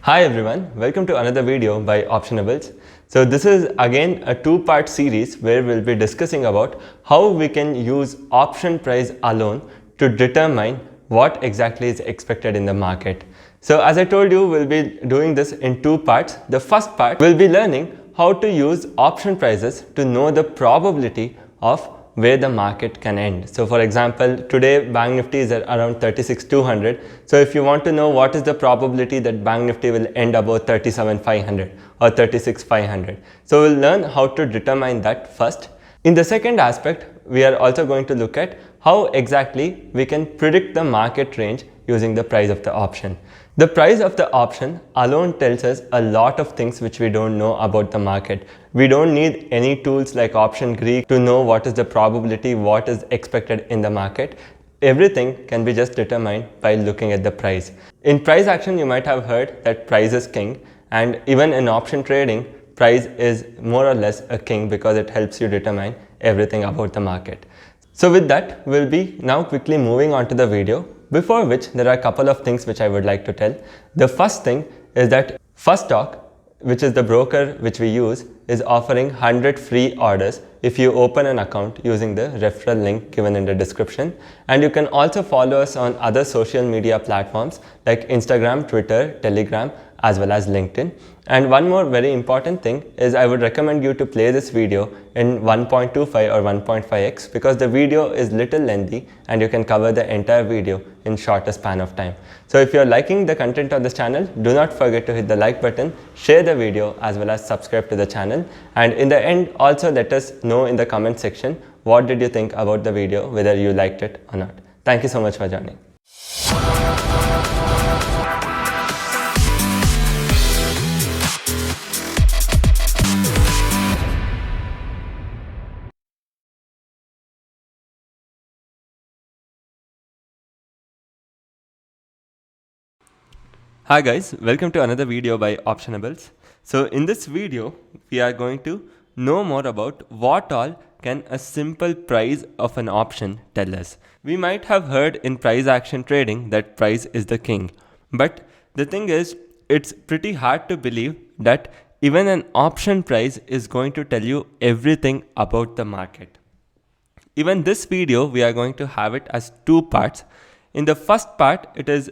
Hi everyone, welcome to another video by Optionables. So this is again a two-part series where we'll be discussing about how we can use option price alone to determine what exactly is expected in the market. So as I told you, we'll be doing this in two parts. The first part, we'll be learning how to use option prices to know the probability of where the market can end. So for example, today Bank Nifty is at around 36,200. So if you want to know what is the probability that Bank Nifty will end above 37,500 or 36,500. So we'll learn how to determine that first. In the second aspect, we are also going to look at how exactly we can predict the market range using the price of the option. The price of the option alone tells us a lot of things which we don't know about the market. We don't need any tools like Option Greek to know what is the probability, what is expected in the market. Everything can be just determined by looking at the price. In price action, you might have heard that price is king, and even in option trading, price is more or less a king because it helps you determine everything about the market. So with that, we'll be now quickly moving on to the video, before which there are a couple of things which I would like to tell. The first thing is that Firstock, which is the broker which we use, is offering 100 free orders if you open an account using the referral link given in the description. And you can also follow us on other social media platforms like Instagram, Twitter, Telegram, as well as LinkedIn. And one more very important thing is I would recommend you to play this video in 1.25 or 1.5x because the video is little lengthy and you can cover the entire video in shorter span of time. So if you're liking the content on this channel, do not forget to hit the like button, share the video, as well as subscribe to the channel. And in the end, also let us know in the comment section what did you think about the video, whether you liked it or not. Thank you so much for joining. Hi guys, welcome to another video by Optionables. So in this video, we are going to know more about what all can a simple price of an option tell us. We might have heard in price action trading that price is the king. But the thing is, it's pretty hard to believe that even an option price is going to tell you everything about the market. Even this video, we are going to have it as two parts. In the first part, it is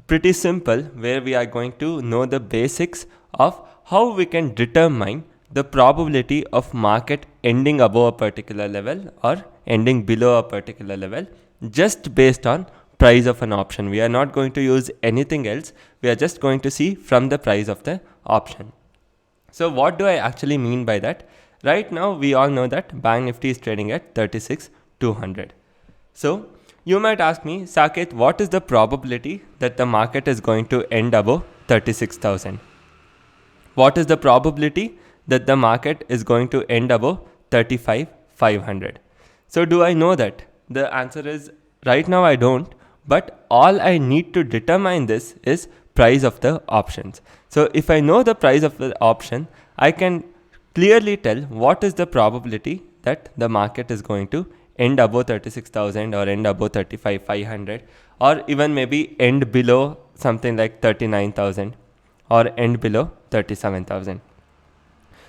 pretty simple, where we are going to know the basics of how we can determine the probability of market ending above a particular level or ending below a particular level just based on price of an option. We are not going to use anything else. We are just going to see from the price of the option. So what do I actually mean by that? Right now, we all know that Bank Nifty is trading at 36,200. So you might ask me, Saket, what is the probability that the market is going to end above 36,000? What is the probability that the market is going to end above 35,500? So do I know that? The answer is right now I don't, but all I need to determine this is price of the options. So if I know the price of the option, I can clearly tell what is the probability that the market is going to end above 36,000 or end above 35,500 or even maybe end below something like 39,000 or end below 37,000.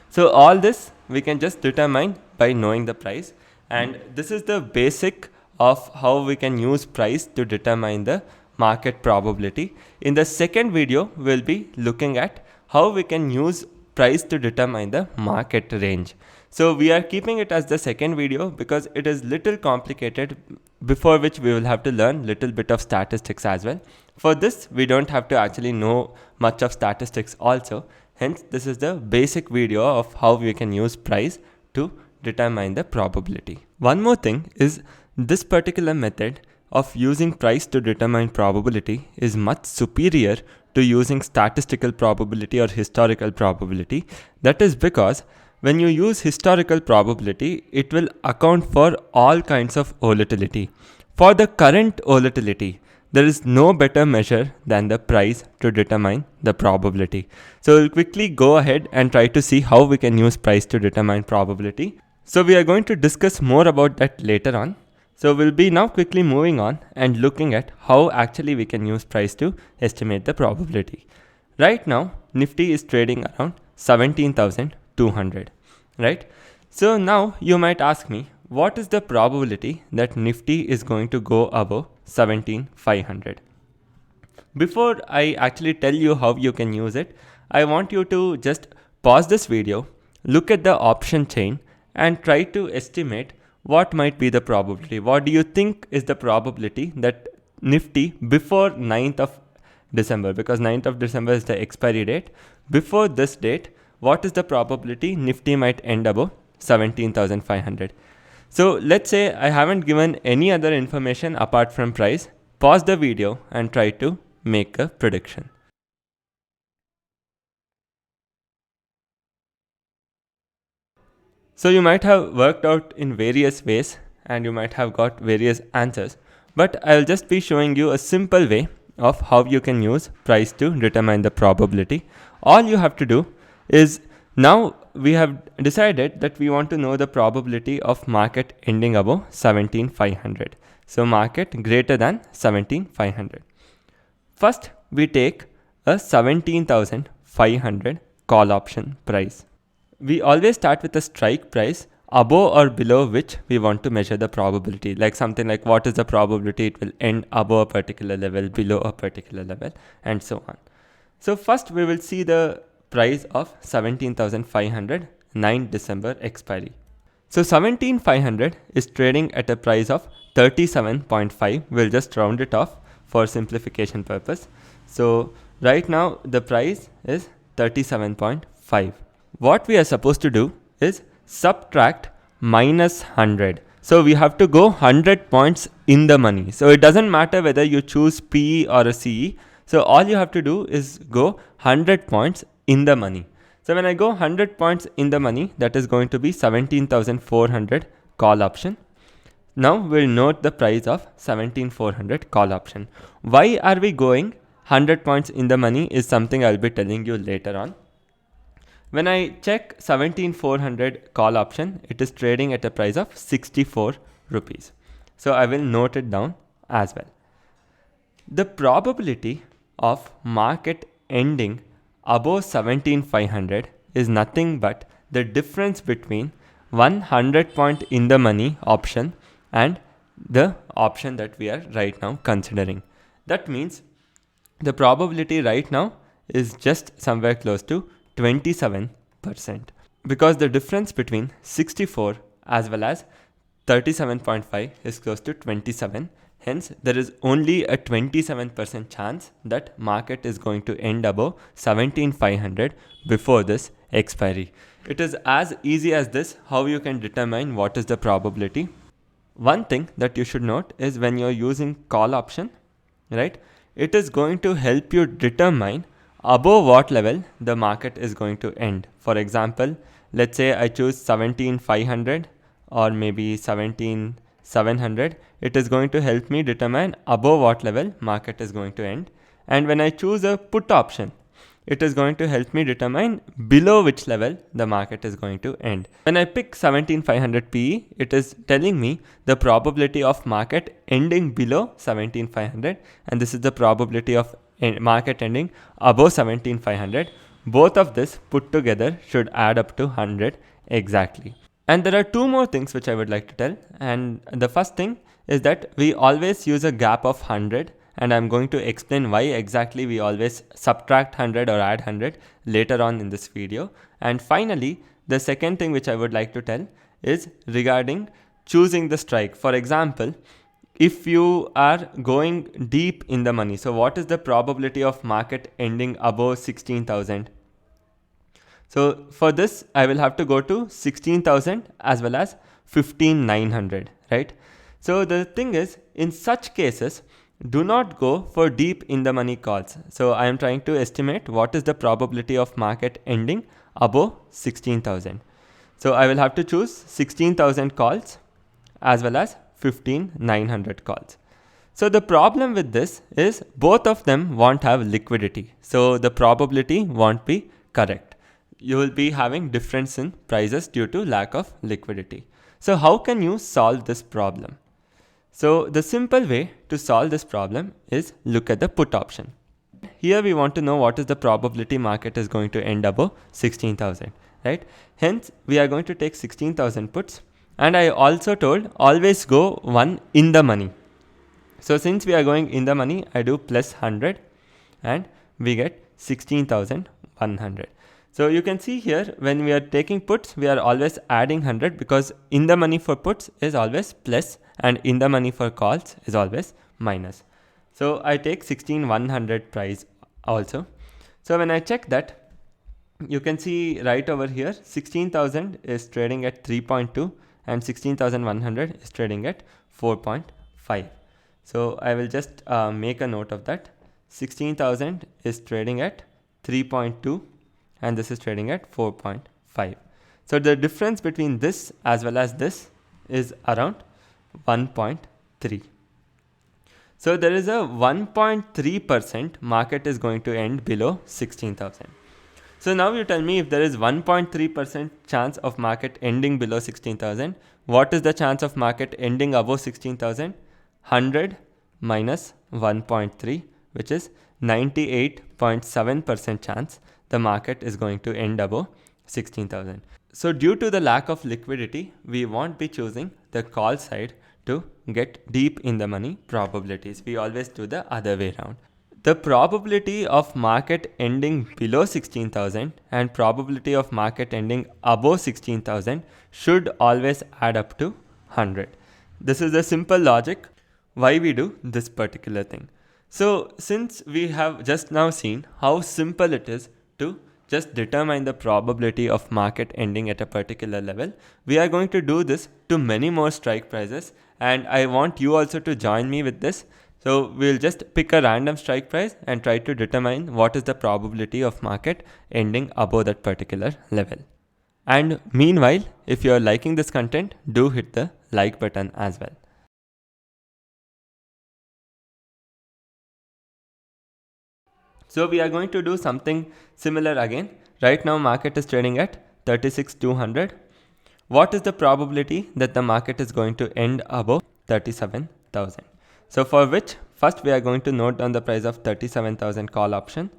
So all this we can just determine by knowing the price, and this is the basic of how we can use price to determine the market probability. In the second video, we'll be looking at how we can use price to determine the market range. So we are keeping it as the second video because it is little complicated, before which we will have to learn little bit of statistics as well. For this, we don't have to actually know much of statistics also. Hence, this is the basic video of how we can use price to determine the probability. One more thing is this particular method of using price to determine probability is much superior to using statistical probability or historical probability. That is because when you use historical probability, it will account for all kinds of volatility. For the current volatility, there is no better measure than the price to determine the probability. So we'll quickly go ahead and try to see how we can use price to determine probability. So we are going to discuss more about that later on. So we'll be now quickly moving on and looking at how actually we can use price to estimate the probability. Right now, Nifty is trading around 17,200, right? So now you might ask me, what is the probability that Nifty is going to go above 17,500? Before I actually tell you how you can use it, I want you to just pause this video, look at the option chain and try to estimate what might be the probability. What do you think is the probability that Nifty before 9th of December, because 9th of December is the expiry date, before this date, what is the probability Nifty might end above 17,500? So let's say I haven't given any other information apart from price. Pause the video and try to make a prediction. So you might have worked out in various ways and you might have got various answers, but I'll just be showing you a simple way of how you can use price to determine the probability. All you have to do is, now we have decided that we want to know the probability of market ending above 17,500. So market greater than 17,500. First, we take a 17,500 call option price. We always start with a strike price above or below which we want to measure the probability, like something like what is the probability it will end above a particular level, below a particular level, and so on. So first we will see the price of 17,500, 9 December expiry. So 17,500 is trading at a price of 37.5. We'll just round it off for simplification purpose. So right now the price is 37.5. What we are supposed to do is subtract minus 100. So we have to go 100 points in the money. So it doesn't matter whether you choose PE or a CE. So all you have to do is go 100 points in the money. So when I go 100 points in the money, that is going to be 17,400 call option. Now we'll note the price of 17,400 call option. Why are we going 100 points in the money is something I'll be telling you later on. When I check 17,400 call option, it is trading at a price of 64 rupees. So I will note it down as well. The probability of market ending above 17,500 is nothing but the difference between 100 point in the money option and the option that we are right now considering. That means the probability right now is just somewhere close to 27%, because the difference between 64 as well as 37.5 is close to 27. Hence, there is only a 27% chance that market is going to end above 17,500 before this expiry. It is as easy as this how you can determine what is the probability. One thing that you should note is when you're using call option, right, it is going to help you determine above what level the market is going to end. For example, let's say I choose 17,500 or maybe 17,700. It is going to help me determine above what level market is going to end. And when I choose a put option, it is going to help me determine below which level the market is going to end. When I pick 17,500 PE, it is telling me the probability of market ending below 17,500, and this is the probability of market ending above 17,500. Both of this put together should add up to 100 exactly. And there are two more things which I would like to tell. And the first thing is that we always use a gap of 100, and I'm going to explain why exactly we always subtract 100 or add 100 later on in this video. And finally, the second thing which I would like to tell is regarding choosing the strike. For example, if you are going deep in the money, so what is the probability of market ending above 16,000? So for this, I will have to go to 16,000 as well as 15,900, right? So the thing is, in such cases, do not go for deep in the money calls. So I am trying to estimate what is the probability of market ending above 16,000. So I will have to choose 16,000 calls as well as 15,900 calls. So the problem with this is both of them won't have liquidity. So the probability won't be correct. You will be having difference in prices due to lack of liquidity. So how can you solve this problem? So the simple way to solve this problem is look at the put option. Here we want to know what is the probability market is going to end above 16,000, right? Hence, we are going to take 16,000 puts, and I also told always go one in the money. So since we are going in the money, I do plus 100 and we get 16,100. So you can see here, when we are taking puts, we are always adding 100 because in the money for puts is always plus and in the money for calls is always minus. So I take 16,100 price also. So when I check that, you can see right over here, 16,000 is trading at 3.2 and 16,100 is trading at 4.5. So I will just make a note of that. 16,000 is trading at 3.2 and this is trading at 4.5. So the difference between this as well as this is around 1.3. So there is a 1.3% market is going to end below 16,000. So now you tell me, if there is 1.3% chance of market ending below 16,000, what is the chance of market ending above 16,000? 100 minus 1.3, which is 98.7% chance the market is going to end above 16,000. So due to the lack of liquidity, we won't be choosing the call side to get deep in the money probabilities. We always do the other way around. The probability of market ending below 16,000 and probability of market ending above 16,000 should always add up to 100. This is the simple logic why we do this particular thing. So since we have just now seen how simple it is to just determine the probability of market ending at a particular level, we are going to do this to many more strike prices, and I want you also to join me with this. So we'll just pick a random strike price and try to determine what is the probability of market ending above that particular level. And meanwhile, if you are liking this content, do hit the like button as well. So we are going to do something similar again. Right now market is trading at 36,200. What is the probability that the market is going to end above 37,000? So for which, first we are going to note down the price of 37,000 call option.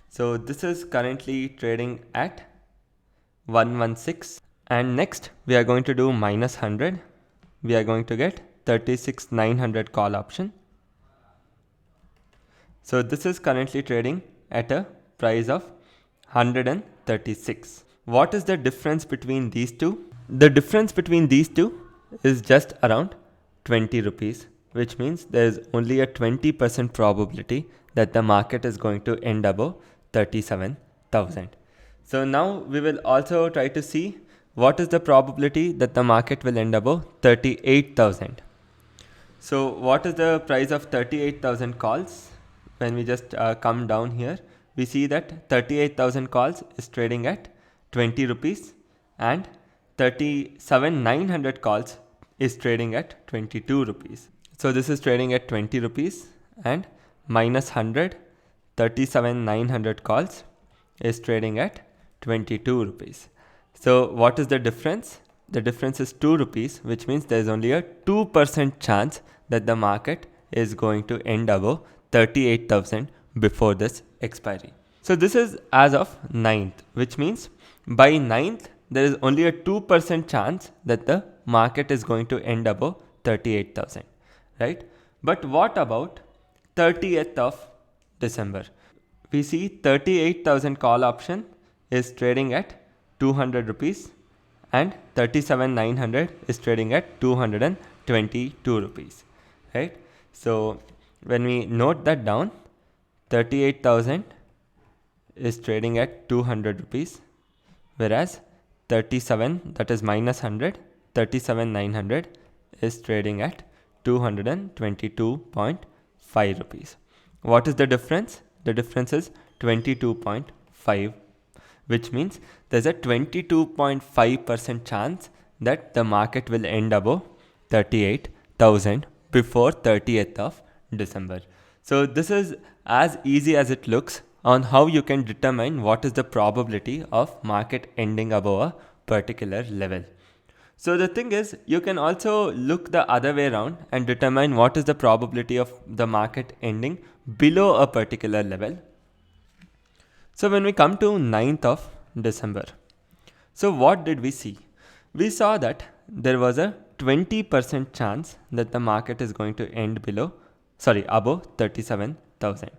So this is currently trading at 116, and next we are going to do minus 100. We are going to get 36,900 call option. So this is currently trading at a price of 136. What is the difference between these two? The difference between these two is just around 20 rupees, which means there is only a 20% probability that the market is going to end above 37,000. So now we will also try to see what is the probability that the market will end above 38,000. So what is the price of 38,000 calls? When we just come down here, we see that 38,000 calls is trading at 20 rupees and 37,900 calls is trading at 22 rupees. So this is trading at 20 rupees and minus 100, 37,900 calls is trading at 22 rupees. So what is the difference? The difference is 2 rupees, which means there is only a 2% chance that the market is going to end above 38,000 before this expiry. So this is as of 9th, which means by 9th there is only a 2% chance that the market is going to end above 38,000, right? But what about 30th of December? We see 38,000 call option is trading at 200 rupees and 37,900 is trading at 222 rupees, right? So when we note that down, 38,000 is trading at 200 rupees, whereas 37, that is minus 100, 37,900 is trading at 222.5 rupees. What is the difference? The difference is 22.5, which means there's a 22.5% chance that the market will end above 38,000 before 30th of December. So this is as easy as it looks on how you can determine what is the probability of market ending above a particular level. So the thing is, you can also look the other way around and determine what is the probability of the market ending below a particular level. So when we come to 9th of December, so what did we see? We saw that there was a 20% chance that the market is going to end above 37,000.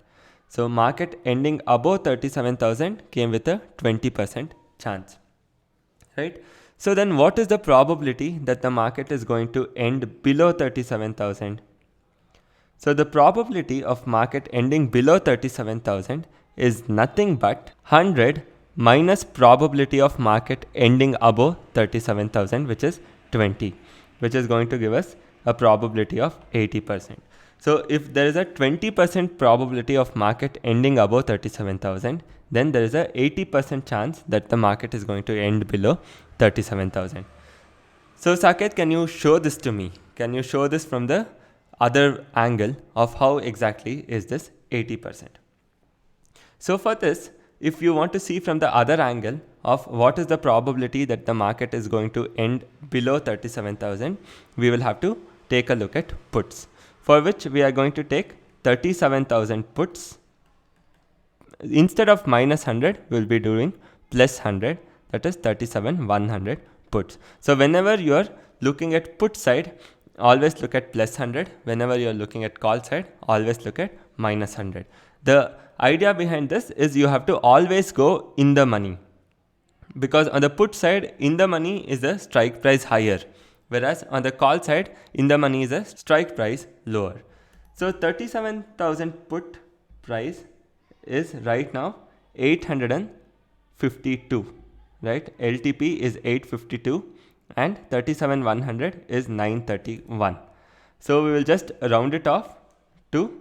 So market ending above 37,000 came with a 20% chance, right? So then what is the probability that the market is going to end below 37,000? So the probability of market ending below 37,000 is nothing but 100 minus probability of market ending above 37,000, which is 20, which is going to give us a probability of 80%. So if there is a 20% probability of market ending above 37,000, then there is a 80% chance that the market is going to end below 37,000. So Saket, can you show this to me? Can you show this from the other angle of how exactly is this 80%? So for this, if you want to see from the other angle of what is the probability that the market is going to end below 37,000, we will have to take a look at puts, for which we are going to take 37,000 puts. Instead of minus 100, we will be doing plus 100, that is 37,100 puts. So whenever you are looking at put side, always look at plus 100. Whenever you are looking at call side, always look at minus 100. The idea behind this is you have to always go in the money, because on the put side, in the money is the strike price higher, whereas on the call side, in the money is a strike price lower. So 37,000 put price is right now 852, right? LTP is 852 and 37,100 is 931. So we will just round it off to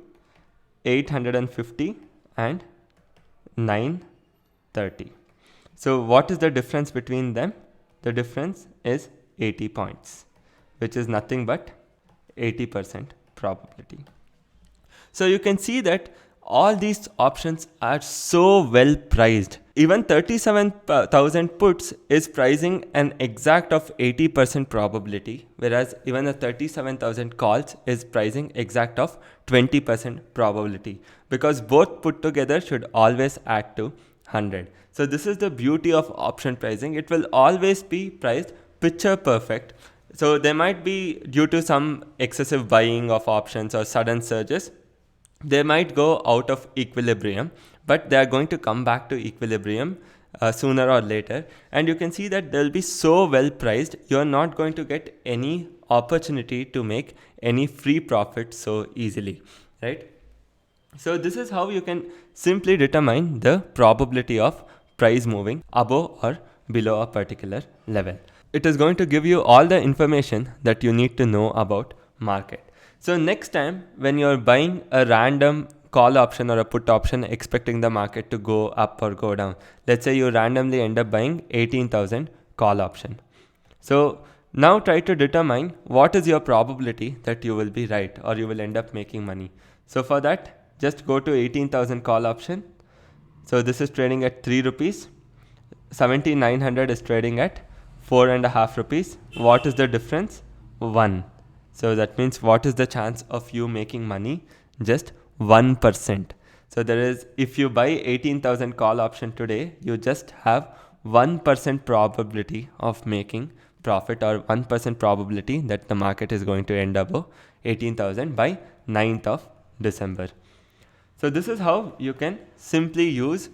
850 and 930. So what is the difference between them? The difference is 80 points, which is nothing but 80% probability. So you can see that all these options are so well priced. Even 37,000 puts is pricing an exact of 80% probability, whereas even the 37,000 calls is pricing exact of 20% probability, because both put together should always add to 100. So this is the beauty of option pricing. It will always be priced picture perfect. So there might be, due to some excessive buying of options or sudden surges, they might go out of equilibrium, but they are going to come back to equilibrium sooner or later. And you can see that they'll be so well priced, you're not going to get any opportunity to make any free profit so easily, right? So this is how you can simply determine the probability of price moving above or below a particular level. It is going to give you all the information that you need to know about market. So next time when you're buying a random call option or a put option expecting the market to go up or go down, let's say you randomly end up buying 18,000 call option. So now try to determine what is your probability that you will be right or you will end up making money. So for that, just go to 18,000 call option. So this is trading at 3 rupees. 7,900 is trading at 4.5 rupees. What is the difference? 1. So that means what is the chance of you making money? Just 1%. So there is, if you buy 18,000 call option today, you just have 1% probability of making profit, or 1% probability that the market is going to end above 18,000 by 9th of December. So this is how you can simply use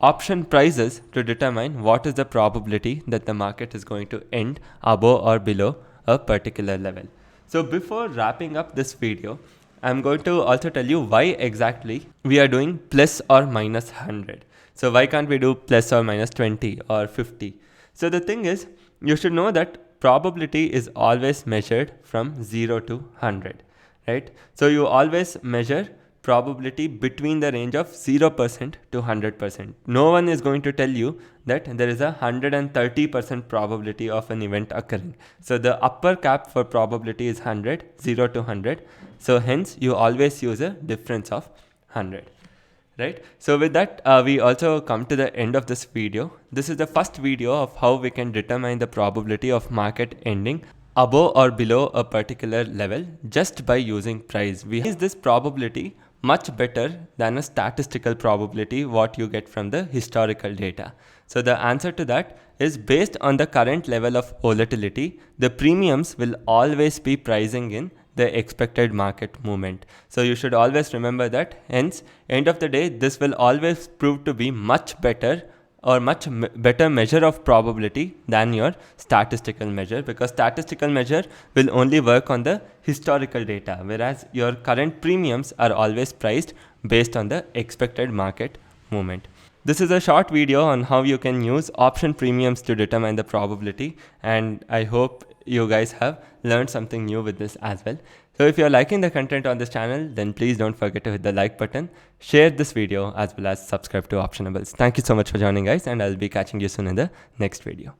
option prices to determine what is the probability that the market is going to end above or below a particular level. So before wrapping up this video, I'm going to also tell you why exactly we are doing plus or minus 100. So why can't we do plus or minus 20 or 50? So the thing is, you should know that probability is always measured from 0 to 100, right? So you always measure probability between the range of 0% to 100%. No one is going to tell you that there is a 130% probability of an event occurring. So the upper cap for probability is 100, 0 to 100. So hence you always use a difference of 100. Right? So with that, we also come to the end of this video. This is the first video of how we can determine the probability of market ending above or below a particular level just by using price. We use this probability much better than a statistical probability what you get from the historical data? So the answer to that is, based on the current level of volatility, the premiums will always be pricing in the expected market movement. So you should always remember that. Hence, end of the day, this will always prove to be much better or much better measure of probability than your statistical measure, because statistical measure will only work on the historical data, whereas your current premiums are always priced based on the expected market movement. This is a short video on how you can use option premiums to determine the probability, and I hope you guys have learned something new with this as well. So if you're liking the content on this channel, then please don't forget to hit the like button, share this video, as well as subscribe to Optionables. Thank you so much for joining, guys, and I'll be catching you soon in the next video.